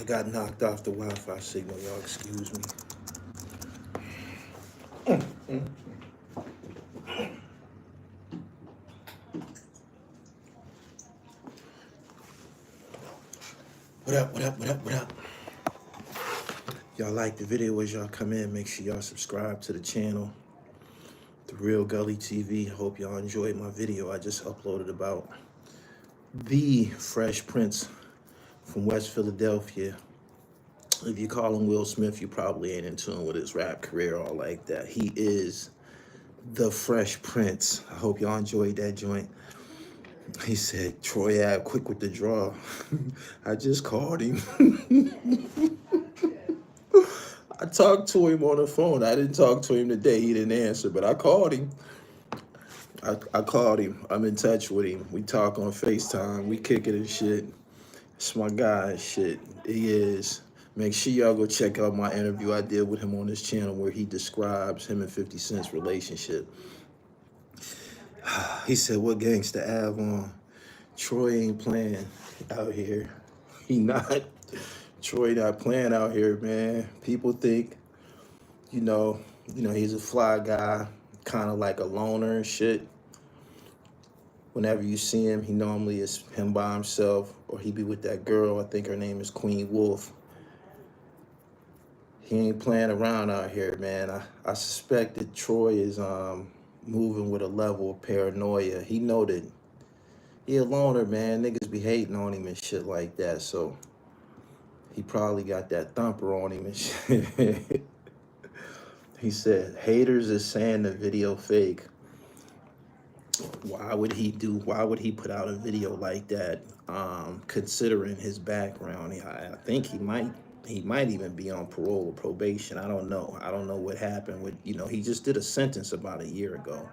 got knocked off the Wi-Fi signal, y'all excuse me. What up, what up, what up, what up? Y'all like the video as y'all come in, make sure y'all subscribe to the channel. The Real Gully TV. Hope y'all enjoyed my video I just uploaded about the Fresh Prince from West Philadelphia. If you call him Will Smith, you probably ain't in tune with his rap career or like that. He is the Fresh Prince. I hope y'all enjoyed that joint. He said, Troy Ave, quick with the draw. I just called him. I talked to him on the phone. I didn't talk to him today. He didn't answer, but I called him. I called him. I'm in touch with him. We talk on FaceTime. We kick it and shit. It's my guy and shit. He is. Make sure y'all go check out my interview I did with him on this channel where he describes him and 50 Cent's relationship. He said, what gangsta Av on? Troy ain't playing out here. He not. Troy not playing out here, man. People think, you know, he's a fly guy, kind of like a loner and shit. Whenever you see him, he normally is him by himself, or he be with that girl. I think her name is Queen Wolf. He ain't playing around out here, man. I suspect that Troy is moving with a level of paranoia. He know that he a loner, man. Niggas be hating on him and shit like that, so he probably got that thumper on him and shit. He said, haters is saying the video fake. Why would he put out a video like that, considering his background? I think he might even be on parole or probation. I don't know. I don't know what happened with, he just did a sentence about a year ago.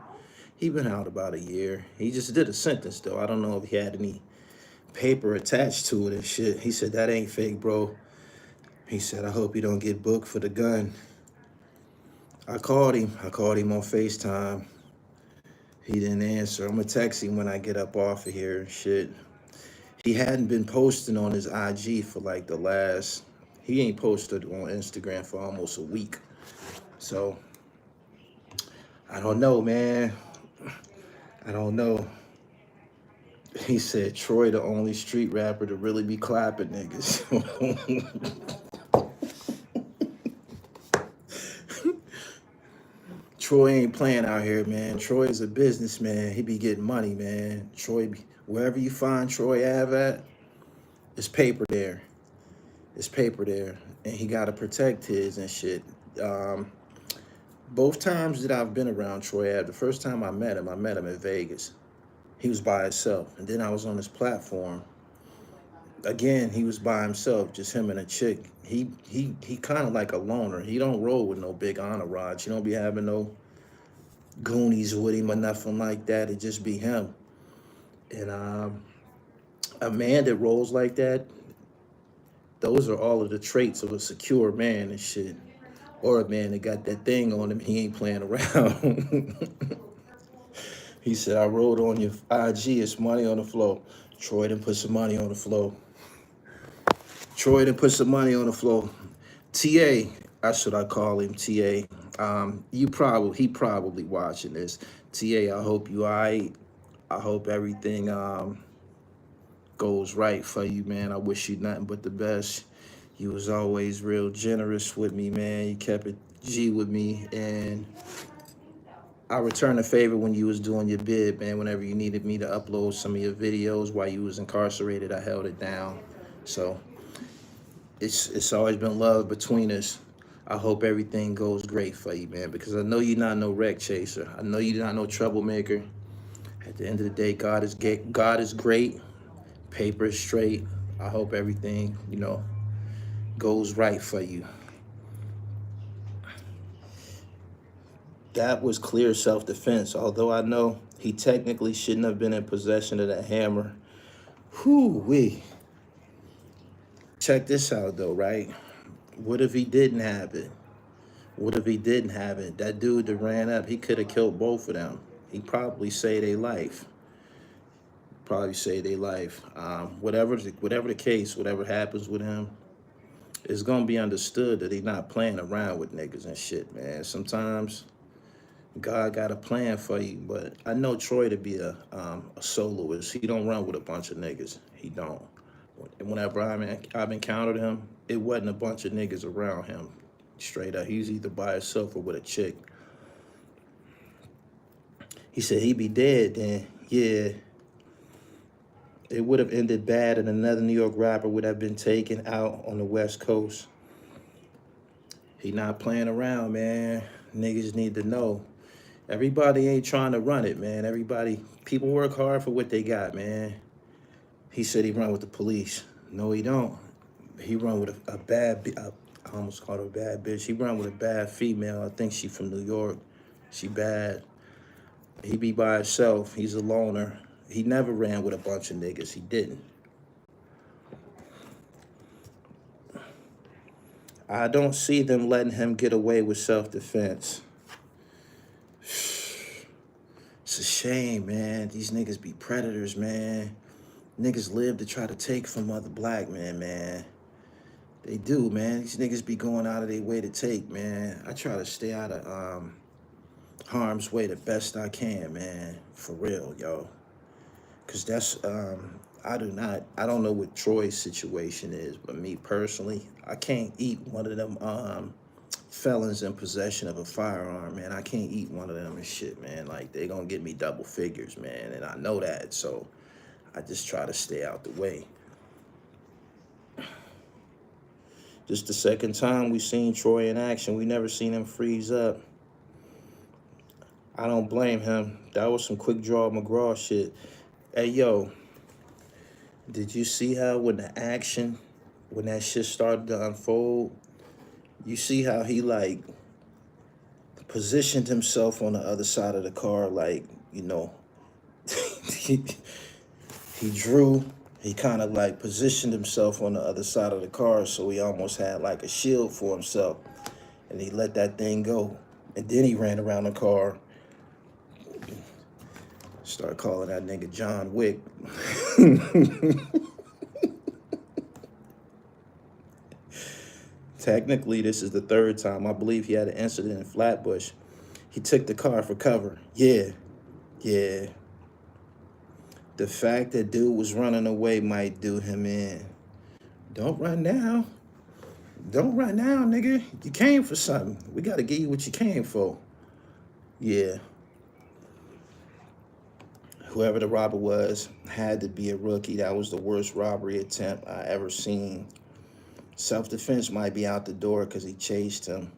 He been out about a year. He just did a sentence, though. I don't know if he had any paper attached to it and shit. He said, that ain't fake, bro. He said, I hope you don't get booked for the gun. I called him on FaceTime. He didn't answer. I'm gonna text him when I get up off of here and shit. He hadn't been posting on his IG for like he ain't posted on Instagram for almost a week. So, I don't know, man. I don't know. He said, Troy the only street rapper to really be clapping niggas. Troy ain't playing out here, man. Troy is a businessman. He be getting money, man. Wherever you find Troy Ave at, it's paper there. It's paper there. And he got to protect his and shit. Both times that I've been around Troy Ave, the first time I met him in Vegas. He was by himself. And then I was on his platform. Again, he was by himself, just him and a chick. He kind of like a loner. He don't roll with no big entourage. He don't be having no goonies with him or nothing like that. It just be him. And a man that rolls like that, those are all of the traits of a secure man and shit. Or a man that got that thing on him, he ain't playing around. He said, I wrote on your IG, it's money on the floor. Troy done put some money on the floor. Troy done put some money on the floor. TA, that's what I call him, TA. He probably watching this. TA, I hope you all right. I hope everything goes right for you, man. I wish you nothing but the best. You was always real generous with me, man. You kept it G with me, and I returned a favor when you was doing your bid, man. Whenever you needed me to upload some of your videos while you was incarcerated, I held it down. So it's always been love between us. I hope everything goes great for you, man, because I know you're not no wreck chaser. I know you're not no troublemaker. At the end of the day, God is great. Paper is straight. I hope everything, goes right for you. That was clear self-defense, although I know he technically shouldn't have been in possession of that hammer. Whoo-wee. Check this out, though, right? What if he didn't have it? What if he didn't have it? That dude that ran up, he could have killed both of them. He probably saved their life. Whatever the case, whatever happens with him, it's gonna be understood that he not playing around with niggas and shit, man. Sometimes God got a plan for you, but I know Troy to be a soloist. He don't run with a bunch of niggas. He don't. Whenever I've encountered him, it wasn't a bunch of niggas around him. Straight up, he's either by himself or with a chick. He said he'd be dead then. Yeah, it would have ended bad, and another New York rapper would have been taken out on the West Coast. He not playing around, man. Niggas need to know. Everybody ain't trying to run it, man. People work hard for what they got, man. He said he run with the police. No, he don't. He run with a bad, I almost called her a bad bitch. He run with a bad female. I think she from New York. She bad. He be by himself. He's a loner. He never ran with a bunch of niggas. He didn't. I don't see them letting him get away with self-defense. It's a shame, man. These niggas be predators, man. Niggas live to try to take from other black men, man. They do, man. These niggas be going out of their way to take, man. I try to stay out of harm's way the best I can, man. For real, yo. Because that's, I don't know what Troy's situation is, but me personally, I can't eat one of them felons in possession of a firearm, man. I can't eat one of them and shit, man. Like, they gonna get me double figures, man. And I know that, so I just try to stay out the way. Just the second time we seen Troy in action. We never seen him freeze up. I don't blame him. That was some quick draw McGraw shit. Hey, yo, did you see how when that shit started to unfold, you see how he, like, positioned himself on the other side of the car, like, you know, he drew, he kind of, like, positioned himself on the other side of the car, so he almost had, like, a shield for himself, and he let that thing go, and then he ran around the car. Start calling that nigga John Wick. Technically, this is the third time. I believe he had an incident in Flatbush. He took the car for cover. Yeah. The fact that dude was running away might do him in. Don't run now. Don't run now, nigga. You came for something. We got to give you what you came for. Yeah. Whoever the robber was had to be a rookie. That was the worst robbery attempt I ever seen. Self-defense might be out the door because he chased him.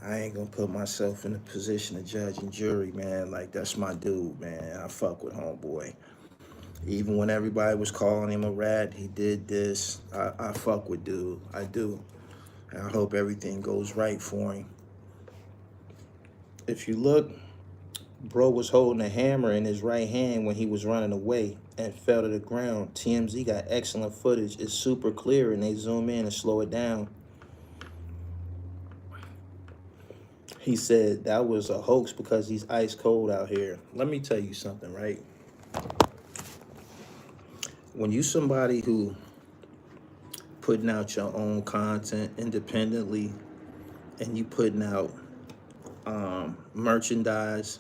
I ain't gonna put myself in a position of judge and jury, man. Like, that's my dude, man. I fuck with homeboy. Even when everybody was calling him a rat, he did this. I fuck with dude. I do. And I hope everything goes right for him. If you look, bro was holding a hammer in his right hand when he was running away and fell to the ground. TMZ got excellent footage. It's super clear, and they zoom in and slow it down. He said that was a hoax because he's ice cold out here. Let me tell you something, right? When you somebody who putting out your own content independently and you putting out merchandise,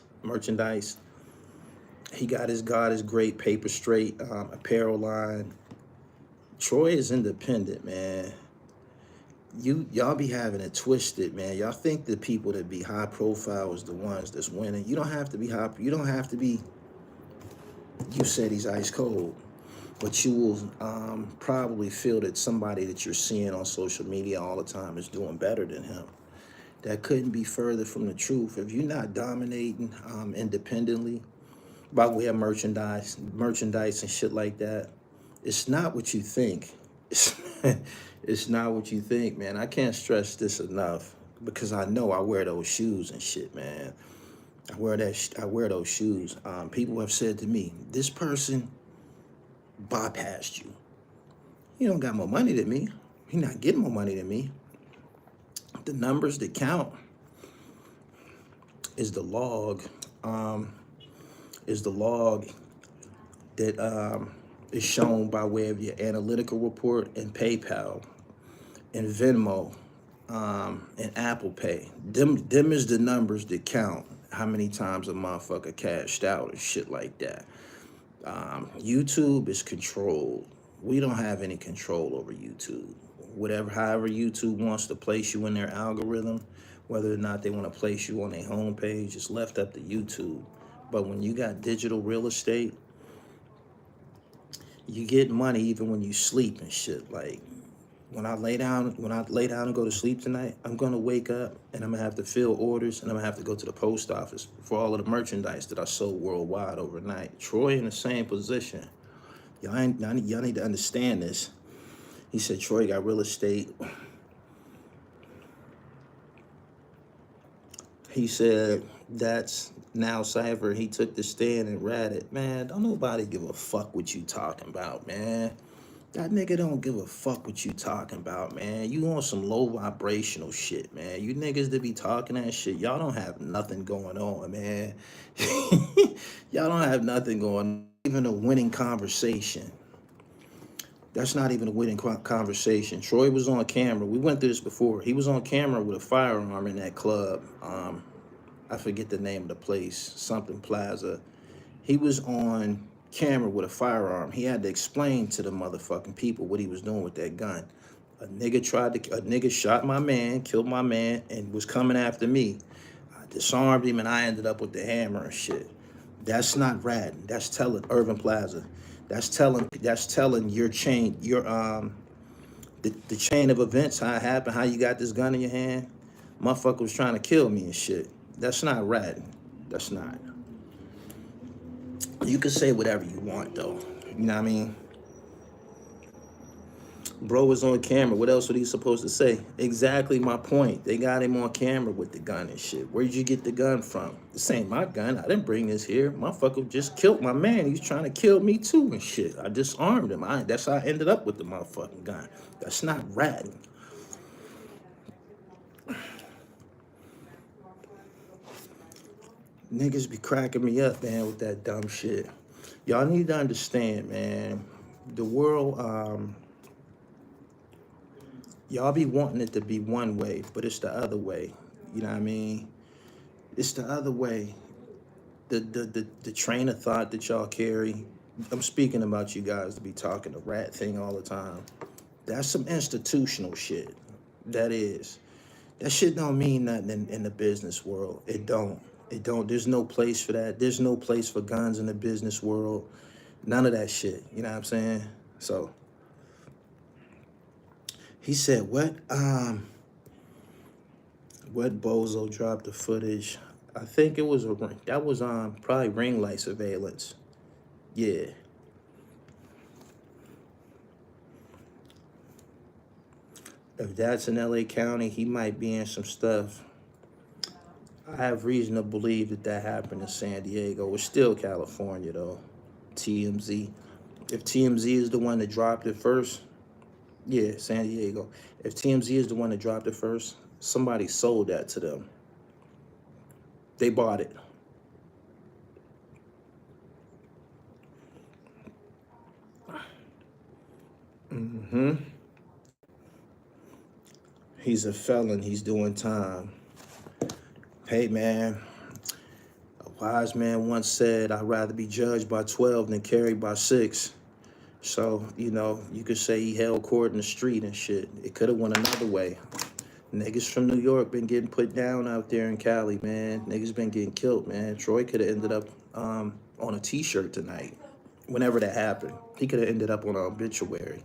he got his God is Great Paper Straight apparel line. Troy is independent, man. Y'all be having it twisted, man. Y'all think the people that be high profile is the ones that's winning. You don't have to be high. You don't have to be. You said he's ice cold, but you will probably feel that somebody that you're seeing on social media all the time is doing better than him. That couldn't be further from the truth. If you're not dominating independently, by way of merchandise and shit like that, it's not what you think. It's not what you think, man. I can't stress this enough because I know I wear those shoes and shit, man. I wear those shoes. People have said to me, this person bypassed you. He don't got more money than me. He not getting more money than me. The numbers that count is the log. That is shown by way of your analytical report and PayPal and Venmo and Apple Pay. Them is the numbers that count how many times a motherfucker cashed out and shit like that. YouTube is controlled. We don't have any control over YouTube. However YouTube wants to place you in their algorithm, whether or not they want to place you on their homepage, it's left up to YouTube. But when you got digital real estate, you get money even when you sleep and shit. Like when I lay down and go to sleep tonight, I'm gonna wake up and I'm gonna have to fill orders and I'm gonna have to go to the post office for all of the merchandise that I sold worldwide overnight. Troy in the same position. Y'all need to understand this. He said Troy got real estate. He said that's now Cypher. He took the stand and ratted. Man, don't nobody give a fuck what you talking about, man. That nigga don't give a fuck what you talking about, man. You on some low vibrational shit, man. You niggas that be talking that shit, y'all don't have nothing going on, man. Y'all don't have nothing going on. Even a winning conversation. That's not even a winning conversation. Troy was on camera. We went through this before. He was on camera with a firearm in that club. I forget the name of the place, something Plaza. He was on camera with a firearm. He had to explain to the motherfucking people what he was doing with that gun. A nigga shot my man, killed my man, and was coming after me. I disarmed him and I ended up with the hammer and shit. That's not ratting. That's telling Urban Plaza. That's telling your chain, the chain of events, how it happened, how you got this gun in your hand. Motherfucker was trying to kill me and shit. That's not ratting. That's not. You can say whatever you want though. You know what I mean? Bro was on camera. What else was he supposed to say? Exactly my point. They got him on camera with the gun and shit. Where'd you get the gun from? This ain't my gun. I didn't bring this here. Motherfucker just killed my man. He's trying to kill me too and shit. I disarmed him. That's how I ended up with the motherfucking gun. That's not ratting. Niggas be cracking me up, man, with that dumb shit. Y'all need to understand, man. The world, y'all be wanting it to be one way, but it's the other way. You know what I mean? It's the other way. The train of thought that y'all carry. I'm speaking about you guys to be talking the rat thing all the time. That's some institutional shit. That is. That shit don't mean nothing in the business world. It don't. It don't. There's no place for that. There's no place for guns in the business world. None of that shit. You know what I'm saying? So he said, what bozo dropped the footage? I think it was that was probably ring light surveillance. Yeah. If that's in LA County, he might be in some stuff. I have reason to believe that happened in San Diego. It's still California, though. TMZ. If TMZ is the one that dropped it first, yeah, San Diego. If TMZ is the one that dropped it first, somebody sold that to them. They bought it. He's a felon. He's doing time. Hey, man. A wise man once said, I'd rather be judged by 12 than carried by 6. So, you know, you could say he held court in the street and shit. It could have went another way. Niggas from New York been getting put down out there in Cali, man. Niggas been getting killed, man. Troy could have ended up on a t-shirt tonight. Whenever that happened, he could have ended up on an obituary.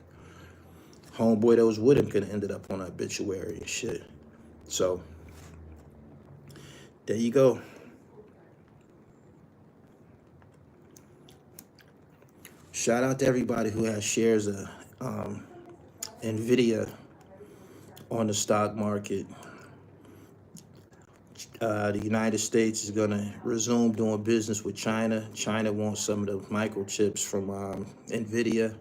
Homeboy that was with him could have ended up on an obituary and shit. So, there you go. Shout out to everybody who has shares of NVIDIA on the stock market. The United States is going to resume doing business with China. China wants some of the microchips from NVIDIA.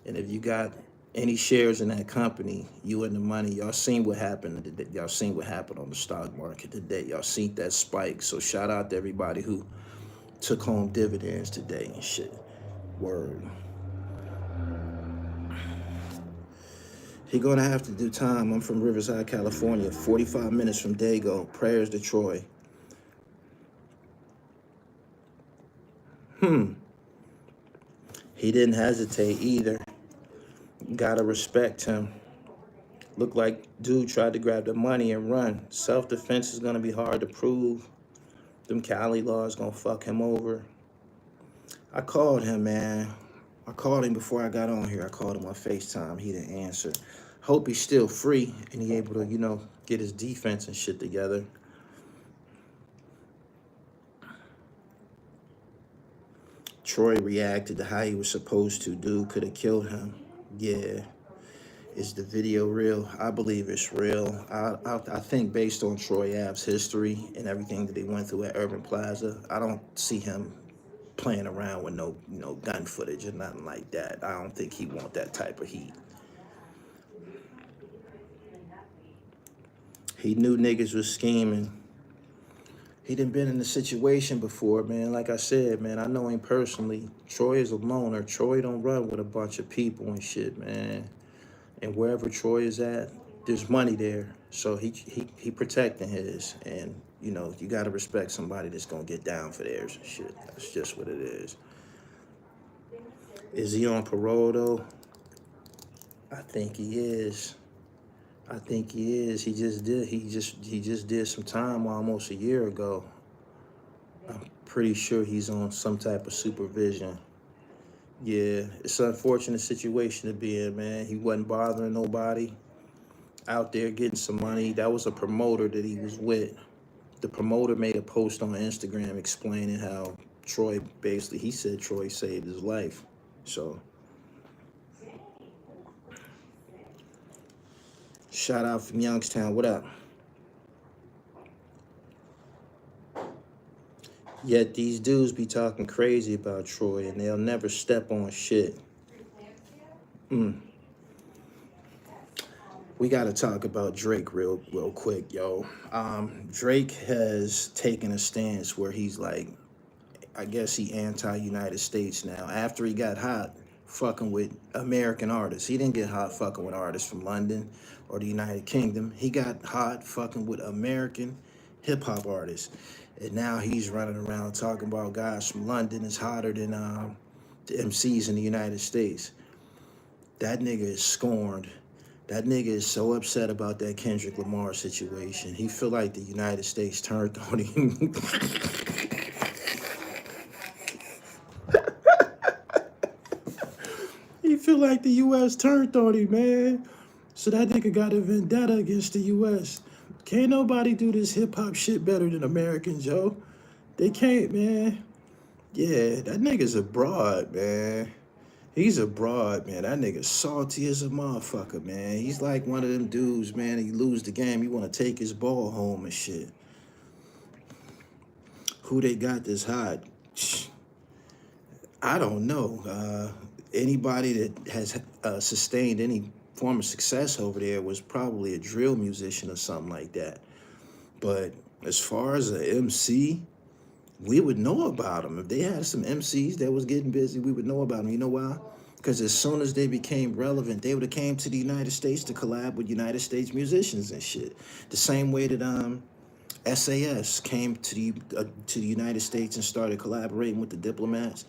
And if you got any shares in that company, you in the money. Y'all seen what happened today. Y'all seen what happened on the stock market today. Y'all seen that spike. So shout out to everybody who took home dividends today and shit. Word. He gonna have to do time. I'm from Riverside, California, 45 minutes from Dago. Prayers to Troy. He didn't hesitate either. Gotta respect him. Looked like dude tried to grab the money and run. Self-defense is gonna be hard to prove. Them Cali laws gonna fuck him over. I called him, man. I called him before I got on here. I called him on FaceTime. He didn't answer. Hope he's still free and he able to, you know, get his defense and shit together. Troy reacted to how he was supposed to. Dude could have killed him. Yeah. Is the video real? I believe it's real. I think based on Troy Ave's history and everything that he went through at Urban Plaza, I don't see him playing around with no, you know, gun footage or nothing like that. I don't think he want that type of heat. He knew niggas was scheming. He done been in the situation before, man. Like I said, man, I know him personally. Troy is a loner. Troy don't run with a bunch of people and shit, man. And wherever Troy is at, there's money there. So he protecting his. And, you know, you got to respect somebody that's going to get down for theirs and shit. That's just what it is. Is he on parole, though? I think he is. I think he is. He just did some time almost a year ago. I'm pretty sure he's on some type of supervision. Yeah, it's an unfortunate situation to be in, man. He wasn't bothering nobody. Out there getting some money. That was a promoter that he was with. The promoter made a post on Instagram explaining how Troy, basically, he said Troy saved his life. So, shout out from Youngstown. What up? Yet these dudes be talking crazy about Troy and they'll never step on shit. We got to talk about Drake real quick, yo. Drake has taken a stance where he's like, I guess he anti-United States now. After he got hot fucking with American artists. He didn't get hot fucking with artists from London or the United Kingdom. He got hot fucking with American hip-hop artists. And now he's running around talking about guys from London is hotter than the MCs in the United States. That nigga is scorned. That nigga is so upset about that Kendrick Lamar situation. He feel like the United States turned on him. He feel like the U.S. turned on him, man. So that nigga got a vendetta against the U.S. Can't nobody do this hip-hop shit better than Americans, yo. They can't, man. Yeah, that nigga's a broad, man. He's a broad, man. That nigga salty as a motherfucker, man. He's like one of them dudes, man. You lose the game, you want to take his ball home and shit. Who they got this hot? I don't know. Anybody that has sustained any form of success over there was probably a drill musician or something like that. But as far as an MC, we would know about them. If they had some MCs that was getting busy, we would know about them. You know why? Because as soon as they became relevant, they would have came to the United States to collab with United States musicians and shit. The same way that SAS came to the United States and started collaborating with the Diplomats.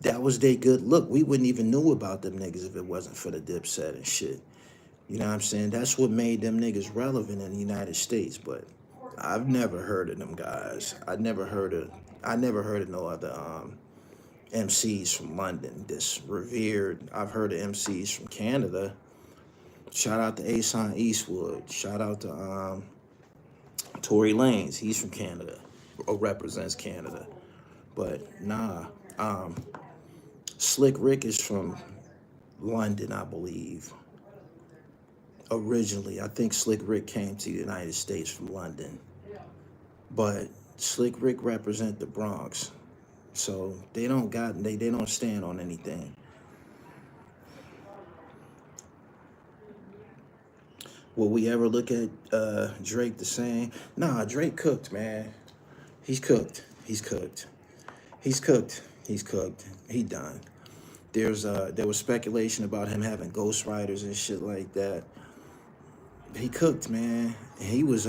That was their good look. We wouldn't even know about them niggas if it wasn't for the Dipset and shit. You know what I'm saying? That's what made them niggas relevant in the United States. But I've never heard of them guys. I never heard of no other MCs from London that's revered. I've heard of MCs from Canada. Shout out to Ason Eastwood. Shout out to Tory Lanez. He's from Canada or represents Canada. But nah, Slick Rick is from London, I believe. Originally, I think Slick Rick came to the United States from London. But Slick Rick represent the Bronx. So they don't stand on anything. Will we ever look at Drake the same? Nah, Drake cooked, man. He's cooked. He done. There was speculation about him having ghostwriters and shit like that. He cooked, man. He was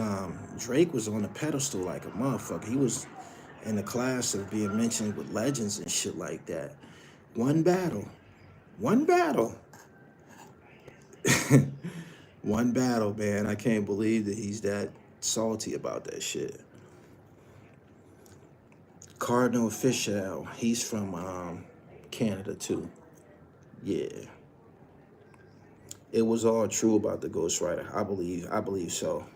Drake was on the pedestal like a motherfucker. He was in the class of being mentioned with legends and shit like that. One battle. One battle. One battle, man. I can't believe that he's that salty about that shit. Cardinal Official. He's from Canada too. Yeah. It was all true about the ghostwriter. I believe so.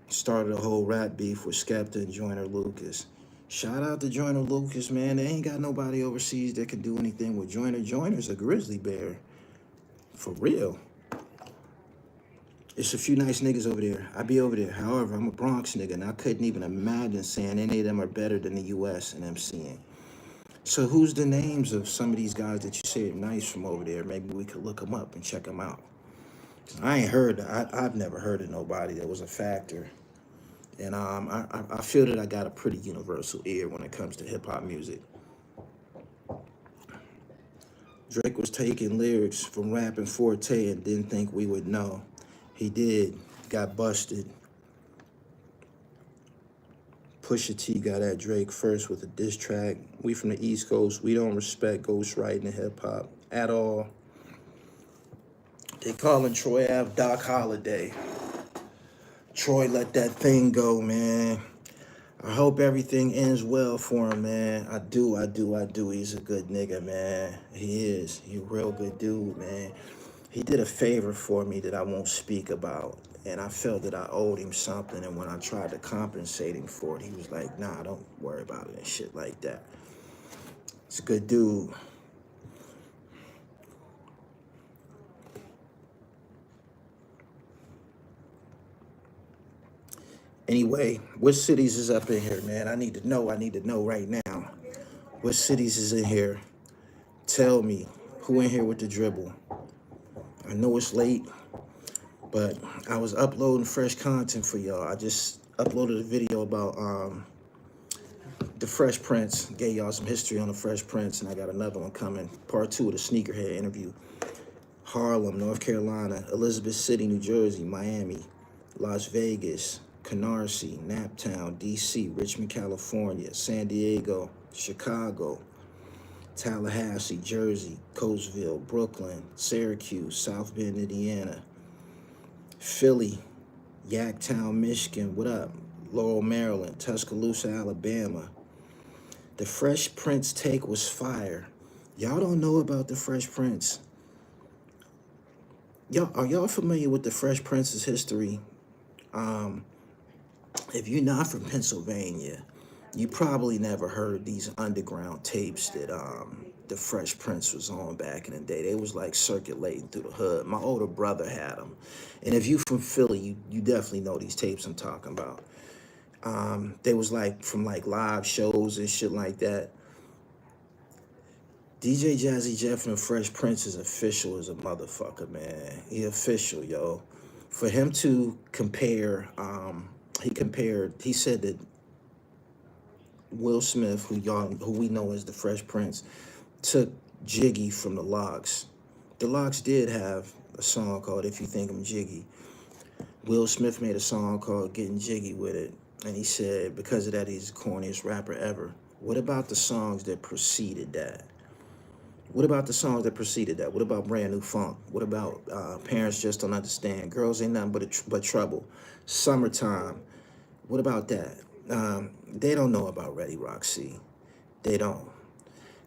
Started a whole rap beef with Skepta and Joyner Lucas. Shout out to Joyner Lucas, man. They ain't got nobody overseas that can do anything with Joyner. Joyner's a grizzly bear. For real. It's a few nice niggas over there. I be over there. However, I'm a Bronx nigga, and I couldn't even imagine saying any of them are better than the U.S. and MCing. So who's the names of some of these guys that you say are nice from over there? Maybe we could look them up and check them out. I ain't heard. I've never heard of nobody that was a factor. And I feel that I got a pretty universal ear when it comes to hip hop music. Drake was taking lyrics from Rapping Forte and didn't think we would know. He did. Got busted. Pusha T got at Drake first with a diss track. We from the East Coast. We don't respect ghostwriting in hip hop at all. They calling Troy Ave Doc Holliday. Troy let that thing go, man. I hope everything ends well for him, man. I do. He's a good nigga, man. He is. He a real good dude, man. He did a favor for me that I won't speak about. And I felt that I owed him something. And when I tried to compensate him for it, he was like, nah, don't worry about it and shit like that. He's a good dude. Anyway, what cities is up in here, man? I need to know right now. What cities is in here? Tell me, who in here with the dribble? I know it's late, but I was uploading fresh content for y'all. I just uploaded a video about the Fresh Prince. Gave y'all some history on the Fresh Prince, and I got another one coming. Part 2 of the Sneakerhead interview. Harlem, North Carolina, Elizabeth City, New Jersey, Miami, Las Vegas, Canarsie, Naptown, DC, Richmond, California, San Diego, Chicago, Tallahassee, Jersey, Coatesville, Brooklyn, Syracuse, South Bend, Indiana, Philly, Yanktown, Michigan, what up? Laurel, Maryland, Tuscaloosa, Alabama. The Fresh Prince take was fire. Y'all don't know about the Fresh Prince. Are y'all familiar with the Fresh Prince's history? If you're not from Pennsylvania, you probably never heard these underground tapes that the Fresh Prince was on back in the day. They was like circulating through the hood. My older brother had them. And if you from Philly, you definitely know these tapes I'm talking about. They was like from like live shows and shit like that. DJ Jazzy Jeff and the Fresh Prince is official as a motherfucker, man. He official, yo. For him to compare, he said that Will Smith, who we know as the Fresh Prince, took Jiggy from the Lox. The Lox did have a song called If You Think I'm Jiggy. Will Smith made a song called Getting Jiggy with it. And he said, because of that, he's the corniest rapper ever. What about the songs that preceded that? What about the songs that preceded that? What about Brand New Funk? What about Parents Just Don't Understand? Girls Ain't Nothing but Trouble. Summertime. What about that? They don't know about Ready Rock C. They don't.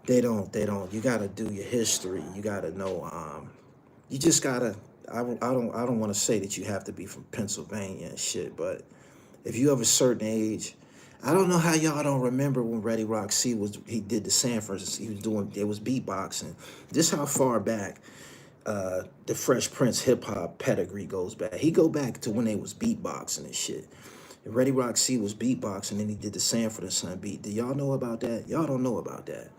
You gotta do your history. You gotta know. You just gotta. I don't want to say that you have to be from Pennsylvania and shit, but if you have a certain age, I don't know how y'all don't remember when Ready Rock C he did the Sanford. It was beatboxing. This how far back the Fresh Prince hip hop pedigree goes back. He go back to when they was beatboxing and shit. And Ready Rock C was beatboxing, and then he did the Sanford and Son beat. Do y'all know about that? Y'all don't know about that.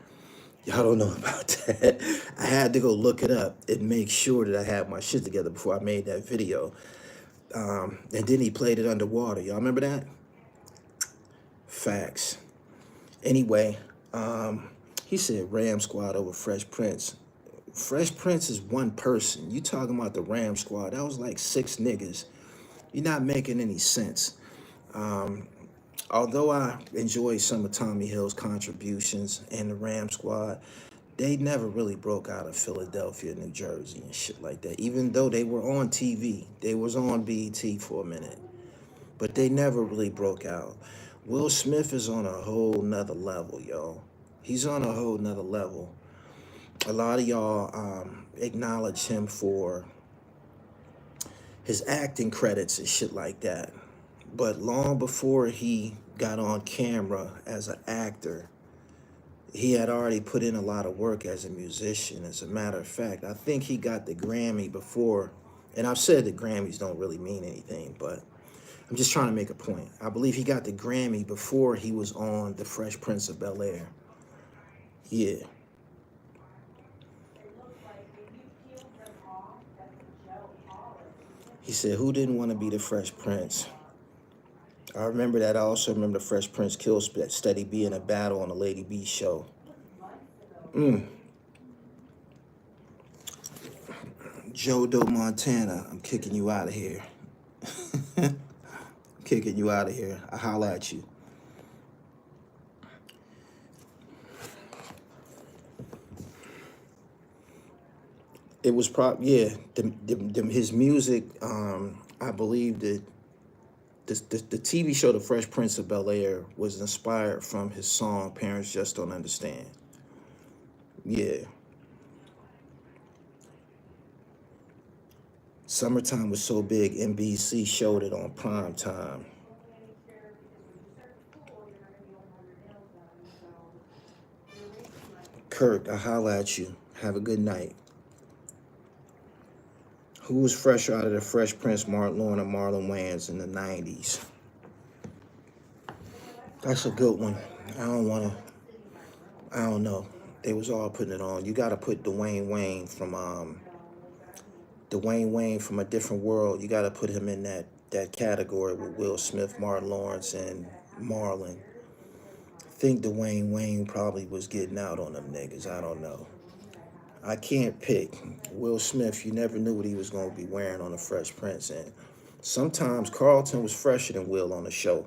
Y'all don't know about that. I had to go look it up and make sure that I had my shit together before I made that video. And then he played it underwater. Y'all remember that? Facts. Anyway, He said Ram Squad over Fresh Prince. Fresh Prince is one person. You talking about the Ram Squad? That was like 6 niggas. You're not making any sense. Although I enjoy some of Tommy Hill's contributions in the Ram Squad, they never really broke out of Philadelphia, New Jersey and shit like that. Even though they were on TV, they was on BET for a minute, but they never really broke out. Will Smith is on a whole nother level, yo. He's on a whole nother level. A lot of y'all acknowledge him for his acting credits and shit like that. But long before he got on camera as an actor, he had already put in a lot of work as a musician. As a matter of fact, I think he got the Grammy before, and I've said the Grammys don't really mean anything, but I'm just trying to make a point. I believe he got the Grammy before he was on The Fresh Prince of Bel-Air. Yeah. He said, who didn't want to be the Fresh Prince? I remember that. I also remember the Fresh Prince kill Steady B in a battle on the Lady B show. Joe Do Montana, I'm kicking you out of here. Kicking you out of here. I holla at you. It was yeah, his music, I believe that the TV show The Fresh Prince of Bel-Air was inspired from his song Parents Just Don't Understand. Yeah. Summertime was so big, NBC showed it on prime time. Kirk, I holla at you. Have a good night. Who was fresh out of the Fresh Prince, Mark Lawrence and Marlon Wayans in the 90s? That's a good one. I don't know. They was all putting it on. You got to put Dwayne Wayne from A Different World. You got to put him in that category with Will Smith, Martin Lawrence, and Marlon. I think Dwayne Wayne probably was getting out on them niggas. I don't know. I can't pick. Will Smith, you never knew what he was going to be wearing on The Fresh Prince. And sometimes Carlton was fresher than Will on the show.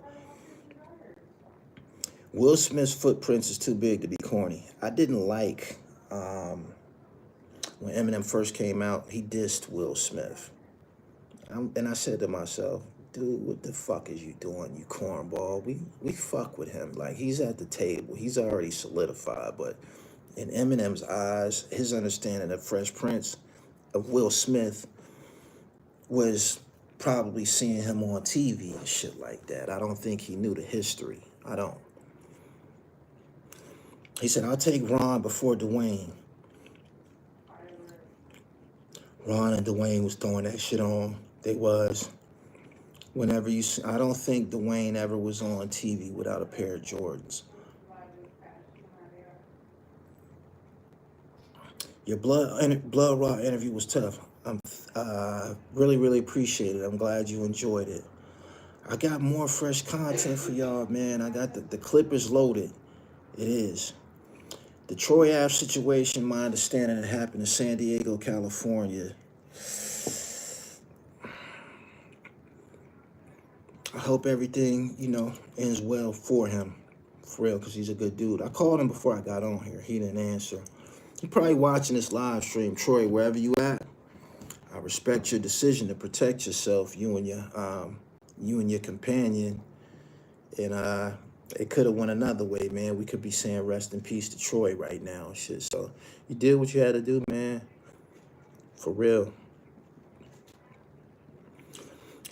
Will Smith's footprints is too big to be corny. I didn't like when Eminem first came out, he dissed Will Smith. And I said to myself, dude, what the fuck is you doing, you cornball? We fuck with him. Like, he's at the table. He's already solidified. But in Eminem's eyes, his understanding of Fresh Prince, of Will Smith, was probably seeing him on TV and shit like that. I don't think he knew the history. I don't. He said, I'll take Ron before Dwayne. Ron and Dwayne was throwing that shit on. They was. Whenever you, I don't think Dwayne ever was on TV without a pair of Jordans. Your Blood Raw interview was tough. I'm really appreciate it. I'm glad you enjoyed it. I got more fresh content for y'all, man. I got the clip is loaded. It is. The Troy Ave situation, my understanding, it happened in San Diego, California. I hope everything, ends well for him. For real, because he's a good dude. I called him before I got on here. He didn't answer. You're probably watching this live stream. Troy, wherever you at, I respect your decision to protect yourself, you and your companion. And it could have went another way, man. We could be saying rest in peace to Troy right now and shit. So you did what you had to do, man. For real.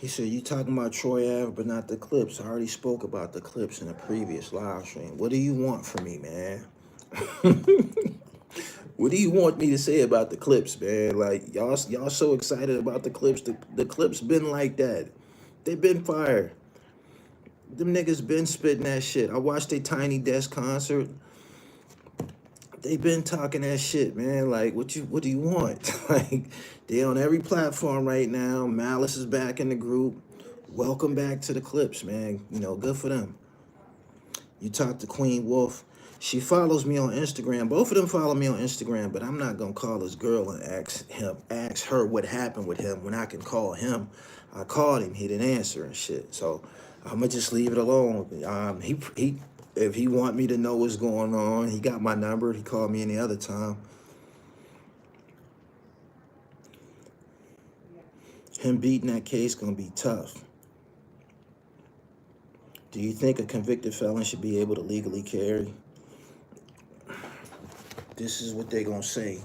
He said, you talking about Troy Ave, but not the clips. I already spoke about the clips in a previous live stream. What do you want from me, man? What do you want me to say about the clips, man? Like, y'all so excited about the clips. The clips been like that. They been fire. Them niggas been spitting that shit. I watched a Tiny Desk concert. They been talking that shit, man. Like, what do you want? Like, they on every platform right now. Malice is back in the group. Welcome back to the clips, man. Good for them. You talked to Queen Wolf. She follows me on Instagram. Both of them follow me on Instagram, but I'm not gonna call this girl and ask her what happened with him when I can call him. I called him, he didn't answer and shit. So I'm gonna just leave it alone. If he want me to know what's going on, he got my number. He called me any other time. Him beating that case gonna be tough. Do you think a convicted felon should be able to legally carry? This is what they gonna say.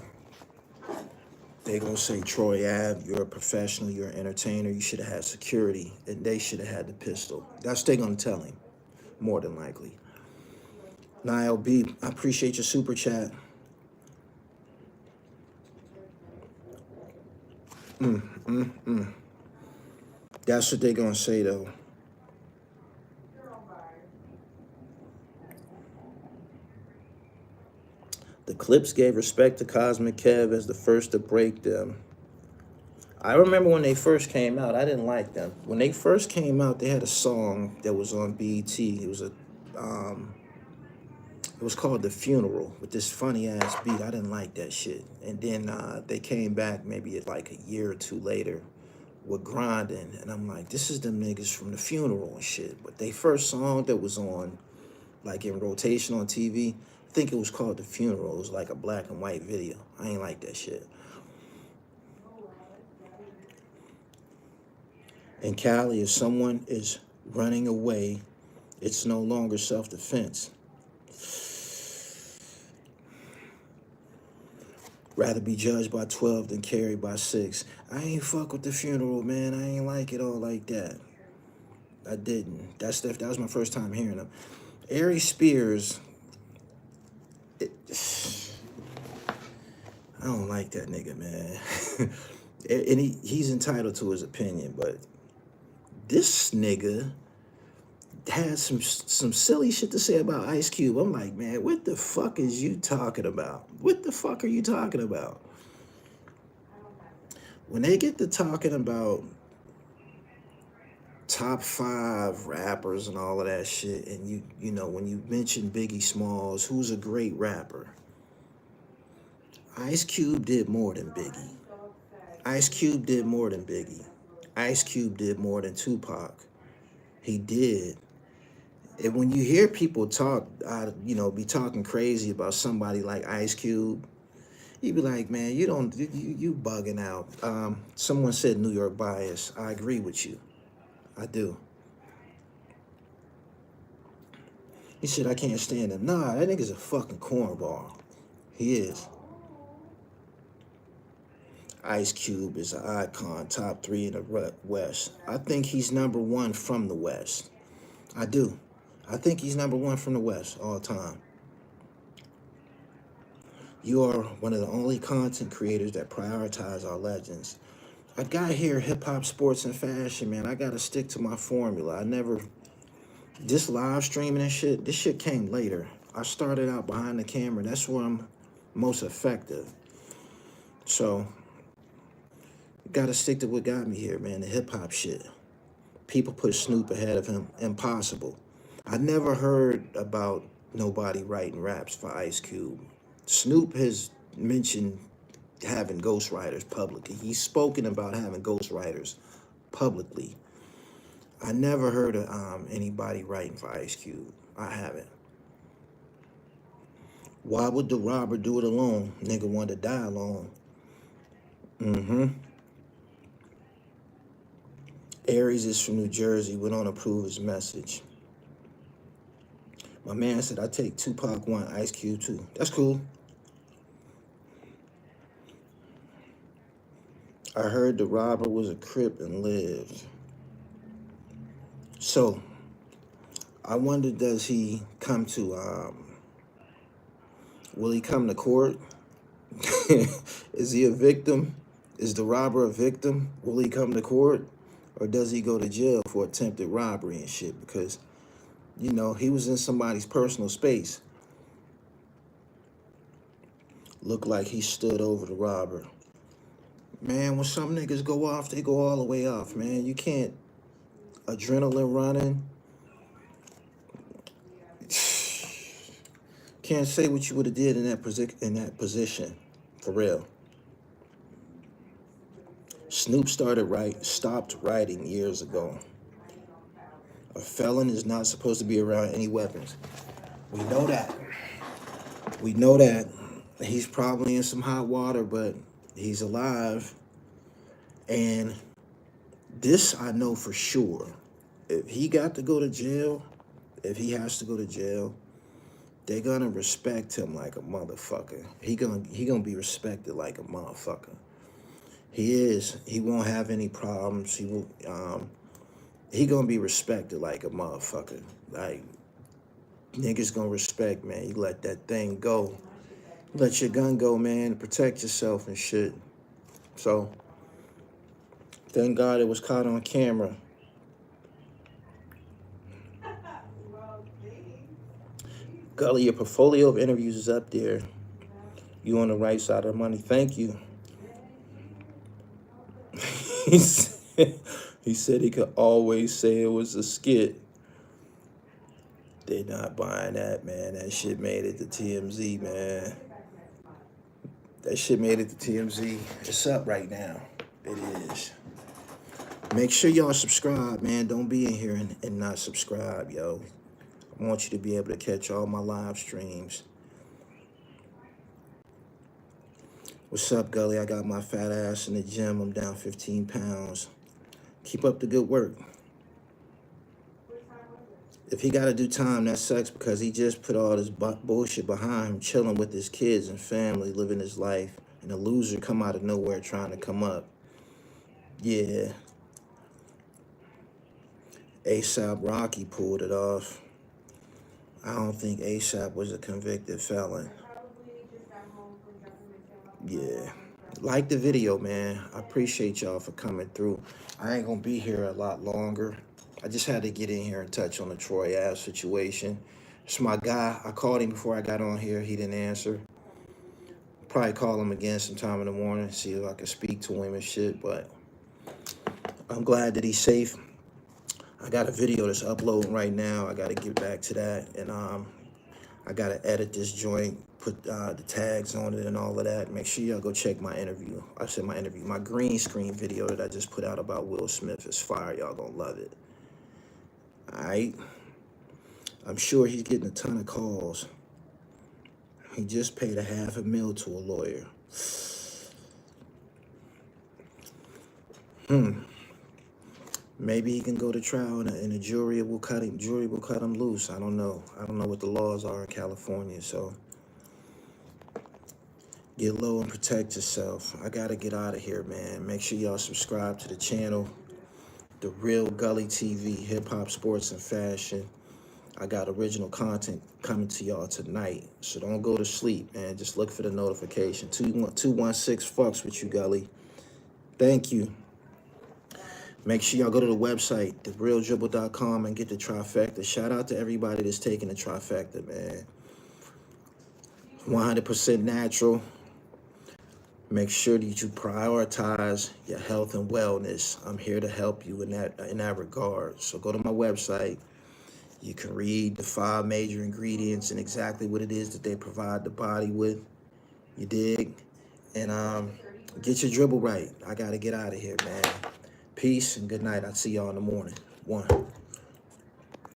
They gonna say, Troy Ave, you're a professional, you're an entertainer, you should have had security, and they should have had the pistol. That's what they gonna tell him, more than likely. Niall B, I appreciate your super chat. That's what they gonna say though. The Clips gave respect to Cosmic Kev as the first to break them. I remember when they first came out, I didn't like them. When they first came out, they had a song that was on BET. It was called The Funeral with this funny ass beat. I didn't like that shit. And then they came back maybe like a year or two later with Grinding. And I'm like, this is them niggas from The Funeral and shit. But they first song that was on, like in rotation on TV, I think it was called The Funeral. It was like a black and white video. I ain't like that shit. In Cali, if someone is running away, it's no longer self-defense. Rather be judged by 12 than carried by 6. I ain't fuck with The Funeral, man. I ain't like it all like that. I didn't. That was my first time hearing them. Ari Spears, I don't like that nigga, man. And he's entitled to his opinion, but this nigga had some silly shit to say about Ice Cube. I'm like, man, what the fuck is you talking about? What the fuck are you talking about? When they get to talking about top 5 rappers and all of that shit, and you know, when you mention Biggie Smalls, who's a great rapper, Ice Cube did more than Biggie. Ice Cube did more than Biggie. Ice Cube did more than Tupac. He did. And when you hear people talk, be talking crazy about somebody like Ice Cube, you be like, man, you bugging out. Someone said New York bias. I agree with you. I do. He said, I can't stand him. Nah, that nigga's a fucking cornball. He is. Ice Cube is an icon, top 3 in the West. I think he's number 1 from the West. I do. I think he's number 1 from the West all time. You are one of the only content creators that prioritize our legends. I got here hip-hop, sports, and fashion, man. I got to stick to my formula. This live streaming and shit, this shit came later. I started out behind the camera. That's where I'm most effective. So, got to stick to what got me here, man, the hip-hop shit. People put Snoop ahead of him. Impossible. I never heard about nobody writing raps for Ice Cube. Snoop has mentioned having ghostwriters publicly. He's spoken about having ghostwriters publicly. I never heard of anybody writing for Ice Cube. I haven't. Why would the robber do it alone? Nigga wanted to die alone. Aries is from New Jersey. Went on to prove his message. My man said, I take Tupac 1, Ice Cube 2. That's cool. I heard the robber was a Crip and lived. So, I wonder, does he come to, will he come to court? Is he a victim? Is the robber a victim? Will he come to court? Or does he go to jail for attempted robbery and shit? Because, you know, he was in somebody's personal space. Looked like he stood over the robber. Man, when some niggas go off, they go all the way off, man. You can't, adrenaline running. Can't say what you would have did in that position, for real. Snoop stopped writing years ago. A felon is not supposed to be around any weapons. We know that. We know that. He's probably in some hot water, but he's alive. And this I know for sure. If he got to go to jail, if he has to go to jail, they're gonna respect him like a motherfucker. He gonna be respected like a motherfucker. He is. He won't have any problems. He gonna be respected like a motherfucker. Like, niggas gonna respect, man. You let that thing go. Let your gun go, man, to protect yourself and shit. So, thank God it was caught on camera. Gully, your portfolio of interviews is up there. You on the right side of the money. Thank you. He said he could always say it was a skit. They not buying that, man. That shit made it to TMZ, man. That shit made it to TMZ. It's up right now. It is. Make sure y'all subscribe, man. Don't be in here and not subscribe, yo. I want you to be able to catch all my live streams. What's up, Gully? I got my fat ass in the gym. I'm down 15 pounds. Keep up the good work. If he got to do time, that sucks because he just put all this bullshit behind him, chilling with his kids and family, living his life, and a loser come out of nowhere trying to come up. Yeah. ASAP Rocky pulled it off. I don't think ASAP was a convicted felon. Yeah. Like the video, man. I appreciate y'all for coming through. I ain't gonna be here a lot longer. I just had to get in here and touch on the Troy Ave situation. It's my guy. I called him before I got on here. He didn't answer. Probably call him again sometime in the morning, see if I can speak to him and shit. But I'm glad that he's safe. I got a video that's uploading right now. I got to get back to that. And I got to edit this joint, put the tags on it and all of that. Make sure y'all go check my interview. I said my interview. My green screen video that I just put out about Will Smith is fire. Y'all gonna love it. All right. I'm sure he's getting a ton of calls. He just paid $500,000 to a lawyer. Maybe he can go to trial and a jury will cut him loose. I don't know. I don't know what the laws are in California. So get low and protect yourself. I gotta get out of here, man. Make sure y'all subscribe to the channel. The Real Gully TV, hip hop, sports, and fashion. I got original content coming to y'all tonight. So don't go to sleep, man. Just look for the notification. 216 fucks with you, Gully. Thank you. Make sure y'all go to the website, therealdribble.com, and get the trifecta. Shout out to everybody that's taking the trifecta, man. 100% natural. Make sure that you prioritize your health and wellness. I'm here to help you in that regard. So go to my website. You can read the 5 major ingredients and exactly what it is that they provide the body with. You dig? And get your dribble right. I got to get out of here, man. Peace and good night. I'll see y'all in the morning. 1.